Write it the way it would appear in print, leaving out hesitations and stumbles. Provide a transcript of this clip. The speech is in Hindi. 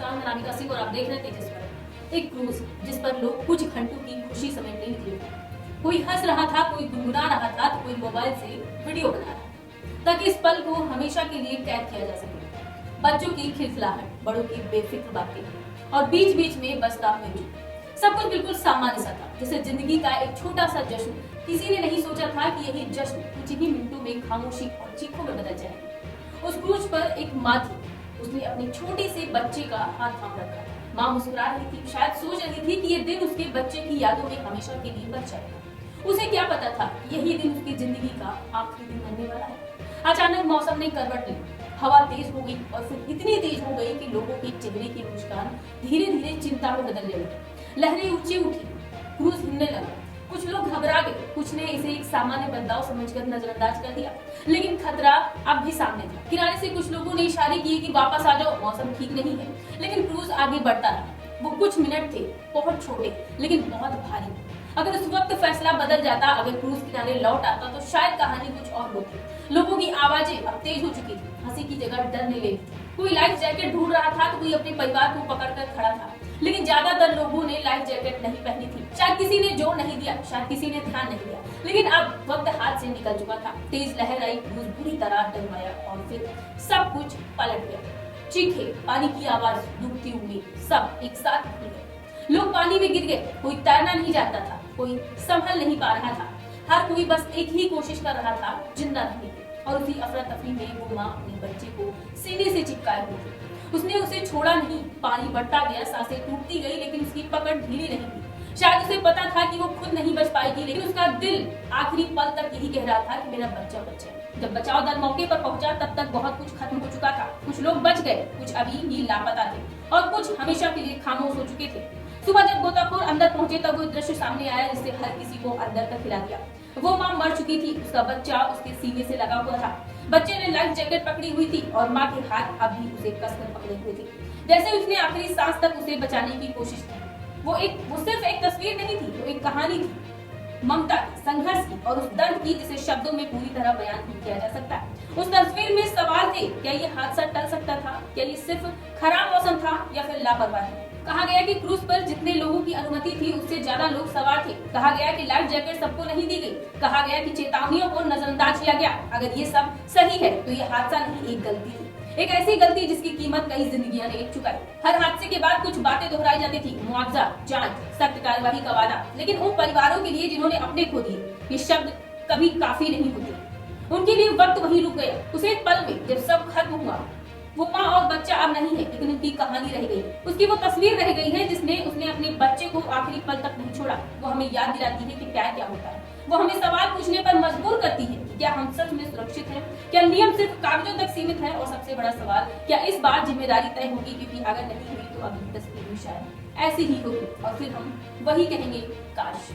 नमस्कार, मैं राधिका सिंह और आप देख रहे हैं तेजस पर। एक क्रूज जिस पर लोग कुछ घंटों की खुशी समेटने निकले थे। कोई हंस रहा था, कोई गुनगुना रहा था, तो कोई मोबाइल से वीडियो बना रहा था ताकि इस पल को हमेशा के लिए कैद किया जा सके। बच्चों की खिलखिलाहट, बड़ों की बेफिक्र बातें और बीच बीच में बसता म्यूजिक, सब कुछ बिल्कुल सामान्य सा था, जैसे जिंदगी का एक छोटा सा जश्न। किसी ने नहीं सोचा था कि यही जश्न कुछ ही मिनटों में खामोशी और चीखों में बदल जाएगा। उस क्रूज पर एक माँ थी, उसने अपने छोटे से बच्चे का हाथ थाम रखा। माँ मुस्कुरा रही थी, शायद सोच रही थी कि ये दिन उसके बच्चे की यादों में हमेशा के लिए बच जाएगा। उसे क्या पता था यही दिन उसकी जिंदगी का आखिरी दिन बनने वाला है। अचानक मौसम ने करवट ली, हवा तेज हो गई और फिर इतनी तेज हो गई कि लोगों के चेहरे की मुस्कान धीरे धीरे चिंता में बदलने लगी। लहरें ऊंची उठी, क्रूज हिलने लगा। कुछ लोग घबरा गए, कुछ ने इसे एक सामान्य बदलाव समझकर नजरअंदाज कर दिया, लेकिन खतरा अब भी सामने था। किनारे से कुछ लोगों ने इशारे किए कि वापस आ जाओ, मौसम ठीक नहीं है, लेकिन क्रूज आगे बढ़ता रहा। वो कुछ मिनट थे, बहुत छोटे लेकिन बहुत भारी। अगर उस वक्त फैसला बदल जाता, अगर क्रूज किनारे लौट आता, तो शायद कहानी कुछ और होती। लोगों की आवाजें अब तेज हो चुकी थी, हंसी की जगह डरने लगी थी। कोई लाइफ जैकेट ढूंढ रहा था, तो कोई अपने परिवार को पकड़कर खड़ा था, लेकिन ज्यादातर लोगों ने लाइफ जैकेट नहीं पहनी थी। शायद किसी ने जोर नहीं दिया, शायद किसी ने ध्यान नहीं दिया, लेकिन अब वक्त हाथ से निकल चुका था। तेज लहर आई, क्रूज बुरी तरह डगमगाया और फिर सब कुछ पलट गया। चीखे, पानी की आवाज, डूबती उम्मीद, सब एक साथ भूल गए। लोग पानी में गिर गए, कोई तैरना नहीं जानता था, कोई संभल नहीं पा रहा था, हर कोई बस एक ही कोशिश कर रहा था, जिंदा रहने की। और उसी अफरा तफरी में वो माँ अपने बच्चे को सीने से चिपकाए हुई थी। उसने उसे छोड़ा नहीं, पानी बढ़ता गया, सांसें टूटती गई, लेकिन उसकी पकड़ ढीली नहीं थी। शायद उसे पता था कि वो खुद नहीं बच पाएगी, लेकिन उसका दिल आखिरी पल तक यही कह रहा था कि मेरा बच्चा बचे। जब बचाव दल मौके पर पहुंचा, तब तक बहुत कुछ खत्म हो चुका था। कुछ लोग बच गए, कुछ अभी भी लापता थे और कुछ हमेशा के लिए खामोश हो चुके थे। सुबह जब गोताखोर अंदर पहुंचे, तब वो दृश्य सामने आया जिससे हर किसी को अंदर तक हिला दिया। वो माँ मर चुकी थी, उसका बच्चा उसके सीने से लगा हुआ था। बच्चे ने लाइफ जैकेट पकड़ी हुई थी और माँ के हाथ अब भी उसे कसकर पकड़े हुए थे, जैसे उसने आखिरी सांस तक उसे बचाने की कोशिश की। वो सिर्फ एक तस्वीर नहीं थी, वो एक कहानी थी, ममता की, संघर्ष की और उस दर्द की जिसे शब्दों में पूरी तरह बयान नहीं किया जा सकता। उस तस्वीर में सवाल थे, क्या ये हादसा टल सकता था? क्या ये सिर्फ खराब मौसम था या फिर लापरवाही? कहा गया कि क्रूज पर जितने लोगों की अनुमति थी, उससे ज्यादा लोग सवार थे। कहा गया कि लाइफ जैकेट सबको नहीं दी गई। कहा गया कि चेतावनियों को नजरअंदाज किया गया। अगर ये सब सही है, तो ये हादसा नहीं, एक गलती थी, एक ऐसी गलती जिसकी कीमत कई जिंदगियां रेत चुकाई। हर हादसे के बाद कुछ बातें दोहराई जाती थी, मुआवजा, जांच, सख्त कार्रवाई का वादा, लेकिन उन परिवारों के लिए जिन्होंने अपने खो दिए, ये शब्द कभी काफी नहीं होते। उनके लिए वक्त वहीं रुक गया। उसे एक पल में जब सब खत्म हुआ, वो माँ और बच्चा अब नहीं है, लेकिन उनकी कहानी रह गई। उसकी वो तस्वीर रह गई है जिसने उसने अपने बच्चे को आखिरी पल तक नहीं छोड़ा। वो हमें याद दिलाती है कि प्यार क्या होता है। वो हमें सवाल पूछने पर मजबूर करती है कि क्या हम सच में सुरक्षित हैं? क्या नियम सिर्फ कागजों तक सीमित है? और सबसे बड़ा सवाल, क्या इस बार जिम्मेदारी तय होगी? क्योंकि अगर नहीं हुई, तो अगली तस्वीर भी शायद ऐसी ही होगी और फिर हम वही कहेंगे, काश।